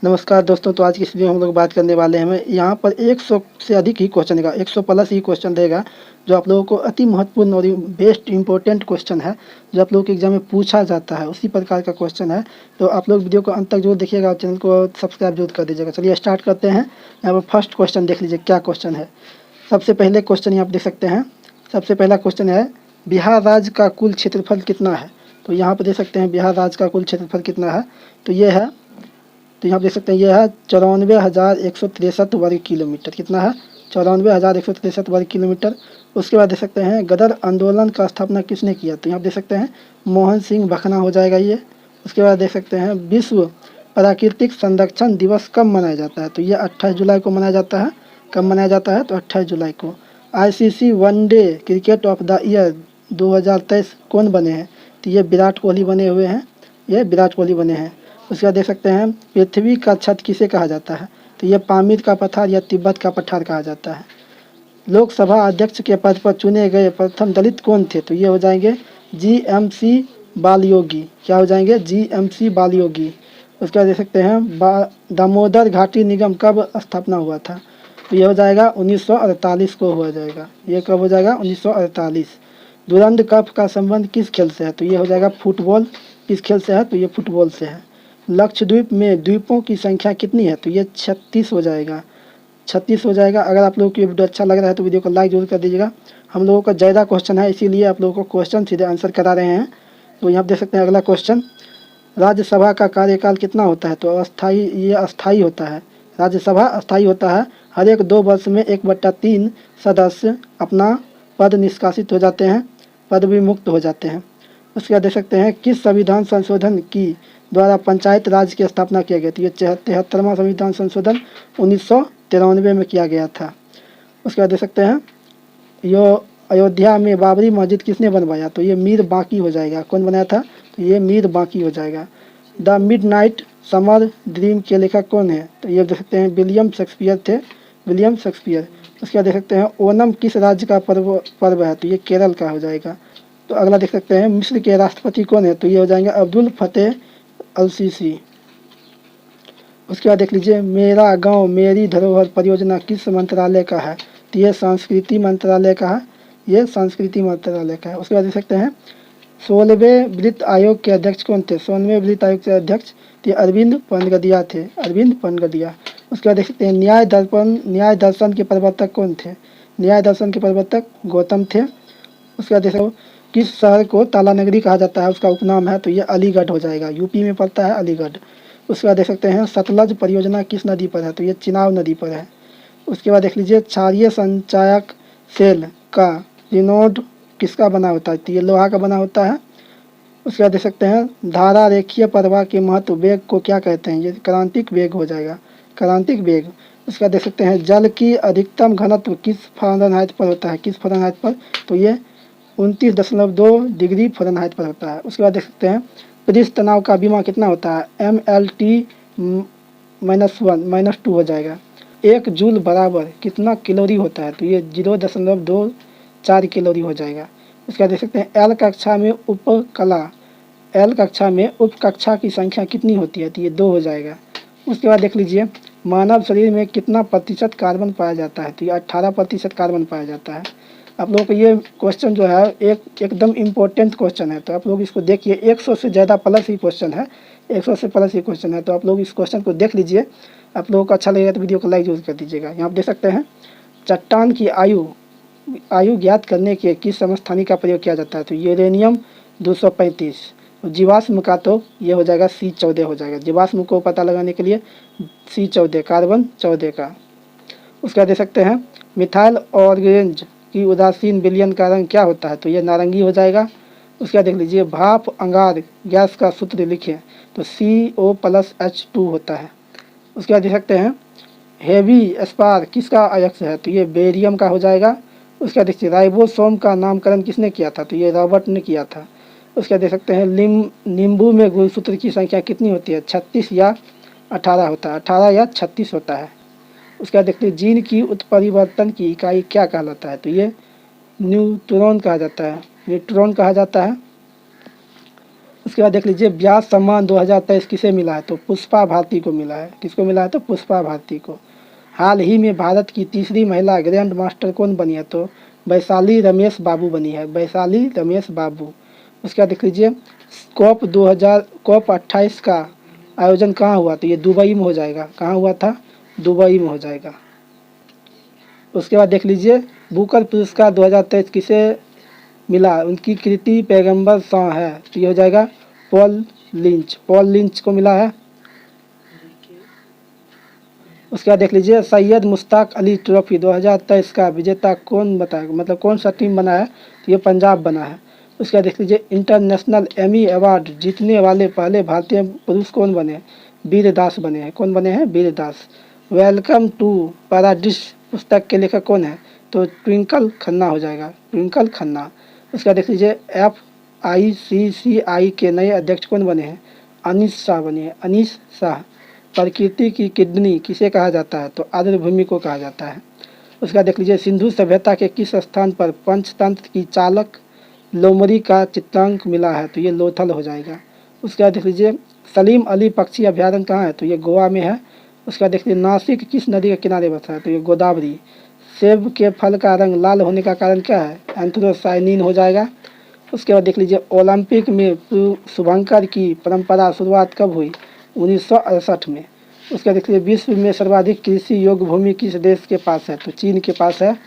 नमस्कार दोस्तों, तो आज की इस वीडियो में हम लोग बात करने वाले हैं। यहाँ पर 100 से अधिक ही क्वेश्चन देगा, 100 प्लस ही क्वेश्चन देगा, जो आप लोगों को अति महत्वपूर्ण और बेस्ट इंपॉर्टेंट क्वेश्चन है, जो आप लोगों के एग्जाम में पूछा जाता है, उसी प्रकार का क्वेश्चन है। तो आप लोग वीडियो को अंत तक जरूर देखिएगा और चैनल को सब्सक्राइब जरूर कर दीजिएगा। चलिए स्टार्ट करते हैं। यहाँ पर फर्स्ट क्वेश्चन देख लीजिए क्या क्वेश्चन है। सबसे पहले क्वेश्चन यहाँ पर देख सकते हैं। सबसे पहला क्वेश्चन है, बिहार राज्य का कुल क्षेत्रफल कितना है। तो यहाँ पर देख सकते हैं बिहार राज्य का कुल क्षेत्रफल कितना है। तो ये है, तो यहाँ देख सकते हैं ये है 94,163 वर्ग किलोमीटर। कितना है? 94,163 वर्ग किलोमीटर। उसके बाद देख सकते हैं गदर आंदोलन का स्थापना किसने किया। तो यहाँ देख सकते हैं मोहन सिंह भकना हो जाएगा ये। उसके बाद देख सकते हैं विश्व प्राकृतिक संरक्षण दिवस कब मनाया जाता है। तो ये 28 जुलाई को मनाया जाता है। कब मनाया जाता है? तो 28 जुलाई को। ICC one day cricket of the year 2023 कौन बने हैं। तो ये विराट कोहली बने हुए हैं। ये विराट कोहली बने हैं। उसके बाद देख सकते हैं पृथ्वी का छत किसे कहा जाता है। तो ये पामीर का पठार या तिब्बत का पठार कहा जाता है। लोकसभा अध्यक्ष के पद पर चुने गए प्रथम दलित कौन थे। तो ये हो जाएंगे GMC बालयोगी। क्या हो जाएंगे? GMC बालयोगी। उसके बाद देख सकते हैं दामोदर घाटी निगम कब स्थापना हुआ था। तो ये हो जाएगा 1948 को हो जाएगा। ये कब हो जाएगा? 1948। दुरंद कप का संबंध किस खेल से है। तो ये हो जाएगा फुटबॉल। किस खेल से है? तो ये फुटबॉल से है। लक्षद्वीप में द्वीपों की संख्या कितनी है। तो ये 36 हो जाएगा। 36 हो जाएगा। अगर आप लोगों को ये वीडियो अच्छा लग रहा है तो वीडियो को लाइक जरूर कर दीजिएगा। हम लोगों का ज़्यादा क्वेश्चन है, इसीलिए आप लोगों को क्वेश्चन सीधे आंसर करा रहे हैं। तो यहाँ देख सकते हैं अगला क्वेश्चन, राज्यसभा का कार्यकाल कितना होता है। तो अस्थाई, ये अस्थाई होता है। राज्यसभा अस्थाई होता है। हर एक 2 वर्ष में 1/3 सदस्य अपना पद निष्कासित हो जाते हैं, पद विमुक्त हो जाते हैं। उसके बाद देख सकते हैं किस संविधान संशोधन की द्वारा पंचायत राज की स्थापना किया गया। तो ये 73वां संविधान संशोधन 1993 में किया गया था। उसके बाद देख सकते हैं यो अयोध्या में बाबरी मस्जिद किसने बनवाया। तो ये मीर बांकी हो जाएगा। कौन बनाया था। तो ये मीर बांकी हो जाएगा। द मिडनाइट समर ड्रीम के लेखक कौन है। तो ये देख सकते हैं विलियम शेक्सपियर थे, विलियम शेक्सपियर। उसके बाद देख सकते हैं ओनम किस राज्य का पर्व है। तो ये केरल का हो जाएगा। तो अगला देख सकते हैं मिस्र के राष्ट्रपति कौन है। तो ये हो जाएंगे अब्दुल फतेह अल सीसी। उसके बाद देख लीजिए मेरा गांव मेरी धरोहर परियोजना किस मंत्रालय का है। तो ये संस्कृति मंत्रालय का है। ये संस्कृति मंत्रालय का है। उसके बाद देख सकते हैं 16वें वित्त आयोग के अध्यक्ष कौन थे। 16वें वित्त आयोग के अध्यक्ष तो अरविंद पनगदिया थे, अरविंद पनगदिया। उसके बाद देख सकते हैं न्याय दर्शन के प्रवर्तक कौन थे। न्याय दर्शन के प्रवर्तक गौतम थे। उसके बाद देखो किस शहर को ताला नगरी कहा जाता है, उसका उपनाम है। तो ये अलीगढ़ हो जाएगा। यूपी में पड़ता है अलीगढ़। उसके बाद देख सकते हैं सतलज परियोजना किस नदी पर है। तो ये चिनाब नदी पर है। उसके बाद देख लीजिए क्षारीय संचायक सेल का रिनोड किसका बना होता है। तो ये लोहा का बना होता है। उसके बाद देख सकते हैं धारा रेखीय प्रवाह के महत्व वेग को क्या कहते हैं। ये क्रांतिक वेग हो जाएगा, क्रांतिक वेग। उसके बाद देख सकते हैं जल की अधिकतम घनत्व किस फ़ारेनहाइट पर होता है, किस फ़ारेनहाइट पर। तो ये 29.2 डिग्री फ़ारेनहाइट पर होता है। उसके बाद देख सकते हैं पृष्ठ तनाव का बीमा कितना होता है। MLT -1 -2 हो जाएगा। 1 जूल बराबर कितना कैलोरी होता है। तो ये 0.24 कैलोरी हो जाएगा। उसके बाद देख सकते हैं एल कक्षा में उपकक्षा की संख्या कितनी होती है। तो ये 2 हो जाएगा। उसके बाद देख लीजिए मानव शरीर में कितना प्रतिशत कार्बन पाया जाता है। तो ये 18% कार्बन पाया जाता है। आप लोगों को ये क्वेश्चन जो है एकदम इम्पोर्टेंट क्वेश्चन है। तो आप लोग इसको देखिए, 100 से ज़्यादा प्लस ही क्वेश्चन है, 100 से प्लस ही क्वेश्चन है। तो आप लोग इस क्वेश्चन को देख लीजिए। आप लोगों को अच्छा लगेगा तो वीडियो को लाइक जरूर कर दीजिएगा। यहाँ आप देख सकते हैं चट्टान की आयु ज्ञात करने के किस समस्थानिक का प्रयोग किया जाता है। तो यूरेनियम 235। जीवाश्म का तो ये हो जाएगा C14 हो जाएगा। जीवाश्म को पता लगाने के लिए C14 कार्बन 14 का। उसका देख सकते हैं मिथाइल ऑरेंज की उदासीन विलयन का रंग क्या होता है। तो ये नारंगी हो जाएगा। उसके बाद देख लीजिए भाप अंगार गैस का सूत्र लिखें। तो CO+H2 होता है। उसके बाद देख सकते हैं हेवी स्पार किसका अयस्क है। तो ये बेरियम का हो जाएगा। उसके बाद देखिए राइबोसोम का नामकरण किसने किया था। तो ये रॉबर्ट ने किया था। उसके बाद देख सकते हैं नींबू में गुणसूत्र की संख्या कितनी होती है। 36 या 18 होता है, 18 या 36 होता है। उसके बाद देखते हैं जीन की उत्परिवर्तन की इकाई क्या कहलाता है। तो ये न्यूट्रॉन कहा जाता है, न्यूट्रॉन कहा जाता है। उसके बाद देख लीजिए व्यास सम्मान 2023 किसे मिला है, तो पुष्पा भारती को मिला है। किसको मिला है, तो पुष्पा भारती को। हाल ही में भारत की तीसरी महिला ग्रैंड मास्टर कौन बनी है, तो वैशाली रमेश बाबू बनी है, वैशाली रमेश बाबू। उसके बाद देख लीजिए COP 28 का आयोजन कहाँ हुआ, तो ये दुबई में हो जाएगा। कहाँ हुआ था, दुबई में हो जाएगा। उसके बाद देख लीजिए बुकर पुरस्कार 2023 किसे मिला, उनकी कृति पैगंबर सॉ है, तो ये हो जाएगा पॉल लिंच। पॉल लिंच को मिला है। उसके बाद देख लीजिए सैयद मुश्ताक अली ट्रॉफी 2023 का विजेता कौन बताएगा, मतलब कौन सा टीम बना है, तो ये पंजाब बना है। उसके बाद देख लीजिए इंटरनेशनल एमी अवार्ड जीतने वाले पहले भारतीय पुरुष कौन बने, वीर दास बने हैं। कौन बने हैं, वीर दास। वेलकम टू पैराडिस पुस्तक के लेखक कौन है, तो ट्विंकल खन्ना हो जाएगा, ट्विंकल खन्ना। उसका देख लीजिए FICCI के नए अध्यक्ष कौन बने हैं, अनीस शाह बने हैं, अनीस शाह। प्रकृति की किडनी किसे कहा जाता है, तो आर्द्रभूमि को कहा जाता है। उसका देख लीजिए सिंधु सभ्यता के किस स्थान पर पंचतंत्र की चालक लोमड़ी का चित्रांक मिला है, तो ये लोथल हो जाएगा। उसके बाद देख लीजिए सलीम अली पक्षी अभ्यारण्य कहाँ है, तो ये गोवा में है। उसका देख लीजिए नासिक किस नदी के किनारे बसा है, तो ये गोदावरी। सेब के फल का रंग लाल होने का कारण क्या है, एंथ्रोसाइनिन हो जाएगा। उसके बाद देख लीजिए ओलंपिक में शुभंकर की परंपरा शुरुआत कब हुई, 1968 में। उसके बाद देख लीजिए विश्व में सर्वाधिक कृषि योग्य भूमि किस देश के पास है, तो चीन के पास है।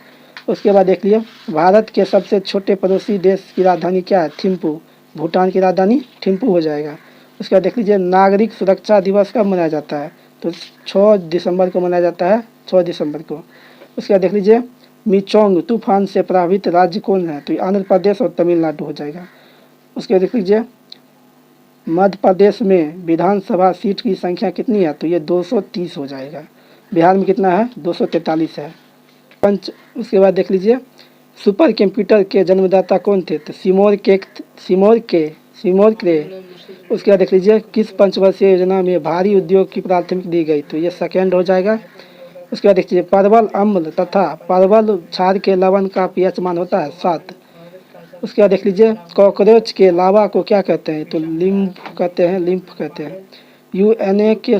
उसके बाद देख लिए भारत के सबसे छोटे पड़ोसी देश की राजधानी क्या है, थिम्पू। भूटान की राजधानी थिम्पू हो जाएगा। उसके बाद देख लीजिए नागरिक सुरक्षा दिवस कब मनाया जाता है, तो 6 दिसंबर को मनाया जाता है, 6 दिसंबर को। उसके बाद देख लीजिए मिचोंग तूफान से प्रभावित राज्य कौन है, तो आंध्र प्रदेश और तमिलनाडु हो जाएगा। उसके बाद देख लीजिए मध्य प्रदेश में विधानसभा सीट की संख्या कितनी है, तो ये 230 हो जाएगा। बिहार में कितना है, 243 है। उसके बाद देख लीजिए सुपर कंप्यूटर के जन्मदाता कौन थे, तो सिमोर क्रे। उसके बाद देख लीजिए किस पंचवर्षीय योजना में भारी उद्योग की प्राथमिकता दी गई, तो ये सेकेंड हो जाएगा। उसके बाद देखिए परवल अम्ल तथा परवल क्षार के लवण का pH मान होता है 7। उसके बाद देख लीजिए कॉकरोच के लावा को क्या कहते हैं, तो लिम्फ कहते हैं, लिम्फ कहते हैं। यूएनए के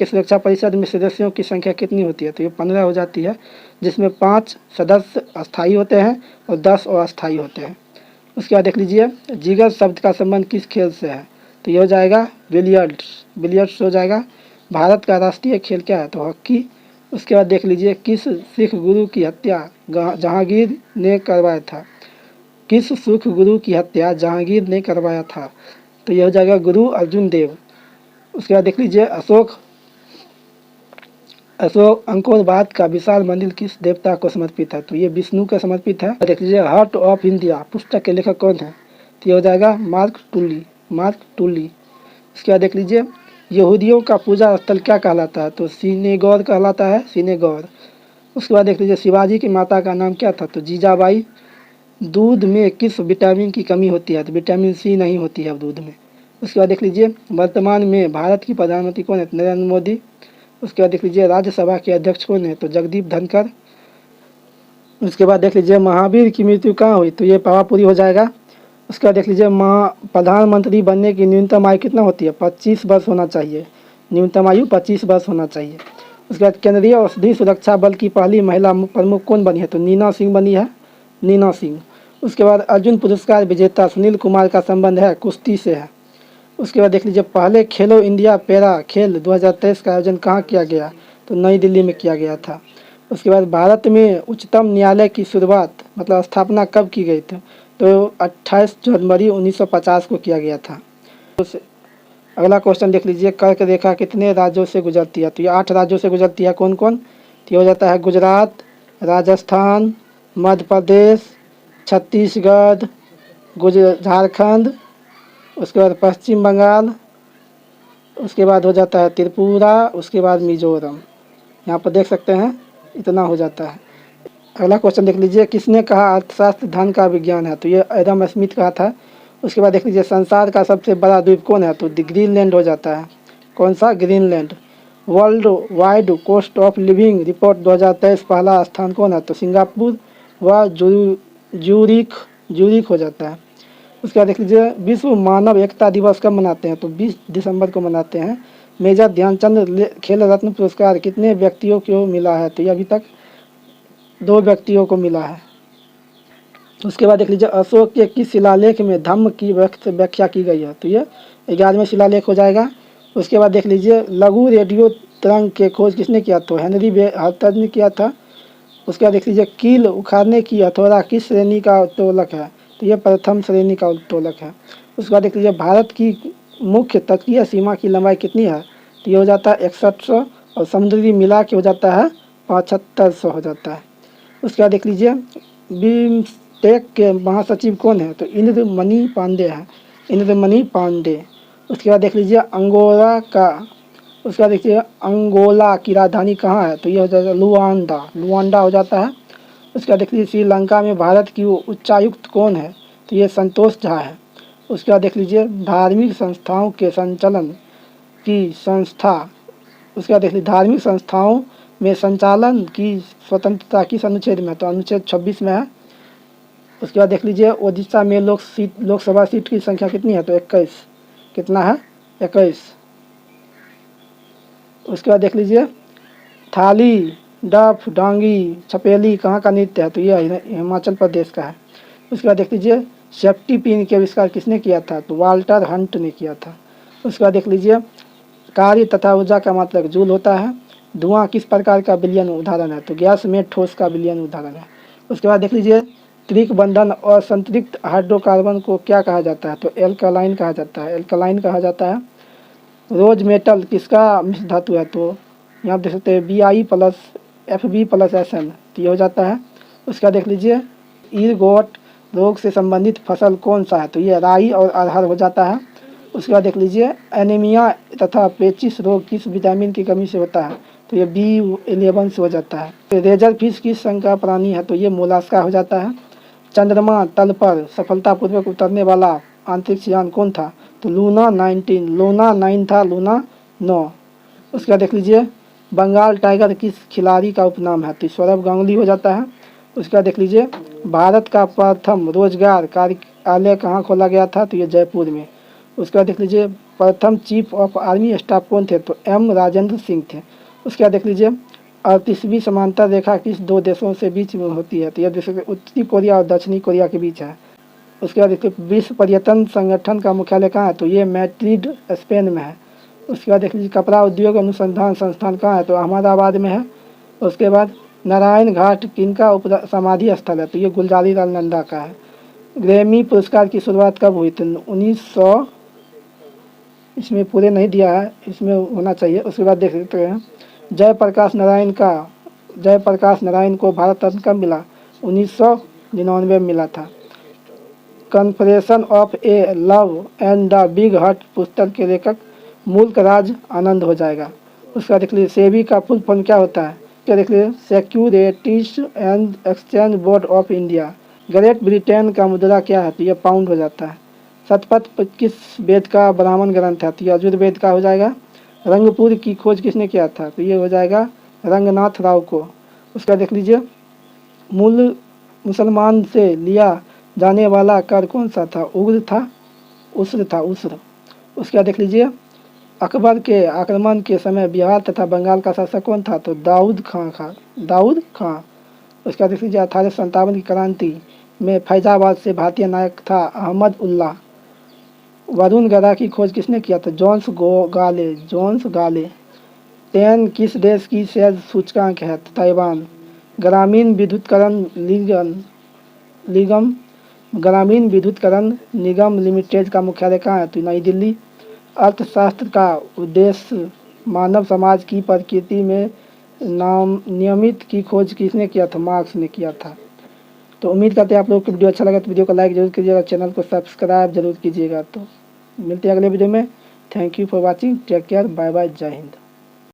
सुरक्षा परिषद में सदस्यों की संख्या कितनी होती है, तो ये 15 हो जाती है, जिसमें 5 सदस्य अस्थायी होते हैं और 10 अस्थायी होते हैं। उसके बाद देख लीजिए जिगर शब्द का संबंध किस खेल से है, तो ये हो जाएगा बिलियर्ड्स हो जाएगा। भारत का राष्ट्रीय खेल क्या है, तो हॉकी। उसके बाद देख लीजिए किस सिख गुरु की हत्या जहांगीर ने करवाया था, किस सिख गुरु की हत्या जहांगीर ने करवाया था, तो यह हो जाएगा गुरु अर्जुन देव। उसके बाद देख लीजिए अशोक अंकोरवाद का विशाल मंदिर किस देवता को समर्पित है, तो ये विष्णु को समर्पित है। देख लीजिए हार्ट ऑफ इंडिया पुस्तक के लेखक कौन है, तो ये हो जाएगा मार्क टुली। उसके बाद देख लीजिए यहूदियों का पूजा स्थल क्या कहलाता है, तो सिनेगौर कहलाता है, सिनेगौर। उसके बाद देख लीजिए शिवाजी की माता का नाम क्या था, तो जीजाबाई। दूध में किस विटामिन की कमी होती है, तो विटामिन C नहीं होती है दूध में। उसके बाद देख लीजिए वर्तमान में भारत की प्रधानमंत्री कौन है, नरेंद्र मोदी। उसके बाद देख लीजिए राज्यसभा के अध्यक्ष कौन है, तो जगदीप धनखड़। उसके बाद देख लीजिए महावीर की मृत्यु कहाँ हुई, तो ये पावापुरी हो जाएगा। उसके बाद देख लीजिए प्रधानमंत्री बनने की न्यूनतम आयु कितना होती है, 25 वर्ष होना चाहिए, न्यूनतम आयु 25 वर्ष होना चाहिए। उसके बाद केंद्रीय औषधि सुरक्षा बल की पहली महिला प्रमुख कौन बनी है, तो नीना सिंह बनी है, नीना सिंह। उसके बाद अर्जुन पुरस्कार विजेता सुनील कुमार का संबंध है, कुश्ती से है। उसके बाद देख लीजिए पहले खेलो इंडिया पैरा खेल 2023 का आयोजन कहाँ किया गया, तो नई दिल्ली में किया गया था। उसके बाद भारत में उच्चतम न्यायालय की शुरुआत मतलब स्थापना कब की गई थी, तो 28 जनवरी 1950 को किया गया था। अगला क्वेश्चन देख लीजिए कर्क रेखा कितने राज्यों से गुजरती है, तो ये 8 राज्यों से गुजरती है। कौन कौन, तो ये हो जाता है गुजरात, राजस्थान, मध्य प्रदेश, छत्तीसगढ़, झारखंड, उसके बाद पश्चिम बंगाल, उसके बाद हो जाता है त्रिपुरा, उसके बाद मिजोरम। यहाँ पर देख सकते हैं इतना हो जाता है। अगला क्वेश्चन देख लीजिए किसने कहा अर्थशास्त्र धन का विज्ञान है, तो ये एडम स्मिथ कहा था। उसके बाद देख लीजिए संसार का सबसे बड़ा द्वीप कौन है, तो ग्रीनलैंड हो जाता है। कौन सा, Greenland. World wide cost of living report 2023 पहला स्थान कौन है, तो सिंगापुर व जूरिक हो जाता है। उसके बाद देख लीजिए विश्व मानव एकता दिवस कब मनाते हैं, तो 20 दिसंबर को मनाते हैं। मेजर ध्यानचंद खेल रत्न पुरस्कार कितने व्यक्तियों को मिला है, तो ये अभी तक 2 व्यक्तियों को मिला है। उसके बाद देख लीजिए अशोक के किस शिलालेख में धम्म की व्याख्या की गई है, तो ये 11वें शिलालेख हो जाएगा। उसके बाद देख लीजिए लघु रेडियो तरंग के खोज किसने किया, तो हेनरी हर्ट्ज ने किया था। उसके बाद देख लीजिए कील उखाड़ने की हथौड़ा किस श्रेणी का उत्तोलक है, तो ये प्रथम श्रेणी का उत्तोलक है। उसके बाद देख लीजिए भारत की मुख्य तटीय सीमा की लंबाई कितनी है, तो ये हो जाता है 6100 और समुद्री मिला के हो जाता है 7500 हो जाता है। उसके बाद देख लीजिए बिम्स्टेक के महासचिव कौन है, तो इंद्रमणि पांडे है, इंद्रमणि पांडे। उसके बाद देख लीजिए अंगोला का, उसके बाद देखिए अंगोला की राजधानी कहाँ है, तो ये हो जाएगा लुआंडा, लुआंडा हो जाता है। उसके बाद देख लीजिए श्रीलंका में भारत की उच्चायुक्त कौन है, तो ये संतोष झा है। उसके बाद देख लीजिए धार्मिक संस्थाओं के संचालन की संस्था, उसके बाद देख लीजिए धार्मिक संस्थाओं में संचालन की स्वतंत्रता किस अनुच्छेद में, तो अनुच्छेद 26 में है। उसके बाद देख लीजिए ओडिशा में लोकसभा सीट की संख्या कितनी है, तो 21, कितना है 21। उसके बाद देख लीजिए थाली डफ डांगी छपेली कहाँ का नृत्य है, तो यह हिमाचल प्रदेश का है। उसके बाद देख लीजिए सेफ्टी पिन के आविष्कार किसने किया था, तो वाल्टर हंट ने किया था। उसके बाद देख लीजिए कार्य तथा ऊर्जा का मात्रक जूल होता है। धुआं किस प्रकार का विलयन उदाहरण है, तो गैस में ठोस का विलयन उदाहरण है। उसके बाद देख लीजिए त्रिक बंधन और संतृप्त हाइड्रोकार्बन को क्या कहा जाता है, तो एल्कालाइन कहा जाता है, एल्कालाइन कहा जाता है। रोज मेटल किसका मिश्र धातु है, तो यहाँ देख सकते हैं Bi+Fb+Sn, तो ये हो जाता है। उसका देख लीजिए ईरगोट रोग से संबंधित फसल कौन सा है, तो ये राई और अरहर हो जाता है। उसके बाद देख लीजिए एनीमिया तथा पेचिस रोग किस विटामिन की कमी से होता है, तो ये B11 से हो जाता है। रेजर फिश किस संघ का प्राणी है, तो ये मोलास्का हो जाता है। चंद्रमा तल पर सफलतापूर्वक उतरने वाला अंतरिक्ष यान कौन था, तो लूना 9 था, लूना 9। उसके बाद देख लीजिए बंगाल टाइगर किस खिलाड़ी का उपनाम है, तो सौरभ गांगुली हो जाता है। उसके बाद देख लीजिए भारत का प्रथम रोजगार कार्यालय कहाँ खोला गया था, तो ये जयपुर में। उसके बाद देख लीजिए प्रथम चीफ ऑफ आर्मी स्टाफ कौन थे, तो M राजेंद्र सिंह थे। उसके बाद देख लीजिए 38वीं समांतर रेखा किस 2 देशों से बीच में होती है, तो यह देश उत्तरी कोरिया और दक्षिणी कोरिया के बीच है। उसके बाद देखिए विश्व पर्यटन संगठन का मुख्यालय कहाँ है, तो ये मैड्रिड स्पेन में है। उसके बाद देख लीजिए कपड़ा उद्योग अनुसंधान संस्थान कहाँ है, तो अहमदाबाद में है। उसके बाद नारायण घाट किनका समाधि स्थल है, तो ये गुलजारी लाल नंदा का है। ग्रैमी पुरस्कार की शुरुआत कब हुई, तो 1900, इसमें पूरे नहीं दिया है, इसमें होना चाहिए। उसके बाद देख सकते हैं जयप्रकाश नारायण को भारत रत्न कब मिला, 1999 में मिला था। Confession of A love and the big heart पुस्तक के लेखक मुल्क राज आनंद हो जाएगा। उसका देख लीजिए सेबी का फुल फॉर्म क्या होता है, क्या देख लीजिए securities and exchange board of India. Great Britain का मुद्रा क्या है, तो यह पाउंड हो जाता है। शतपथ किस वेद का ब्राह्मण ग्रंथ है, तो यह यजुर्वेद का हो जाएगा। रंगपुर की खोज किसने किया था, तो ये हो जाएगा रंगनाथ राव को। उसका देख लीजिए मूल मुसलमान से लिया जाने वाला कर कौन सा था, उग्र था, उस्र था, उस्र। उसके बाद देख लीजिए अकबर के आक्रमण के समय बिहार तथा बंगाल का शासक कौन था, तो दाऊद खां। उसके बाद देख लीजिए 1857 की क्रांति में फैजाबाद से भारतीय नायक था अहमद उल्लाह। वरुण गदा की खोज किसने किया था, जोन्स गाले। 10 किस देश की सेज सूचकांक है, ताइवान। ग्रामीण विद्युतकरण निगम लिमिटेड का मुख्यालय कहाँ है, तो नई दिल्ली। अर्थशास्त्र का उद्देश्य मानव समाज की प्रकृति में नियमित की खोज किसने किया था, मार्क्स ने किया था। तो उम्मीद करते हैं आप लोगों को वीडियो अच्छा लगा, तो वीडियो को लाइक जरूर कीजिएगा, चैनल को सब्सक्राइब जरूर कीजिएगा। तो मिलते हैं अगले वीडियो में। Thank you for watching, take care, bye bye, जय हिंद।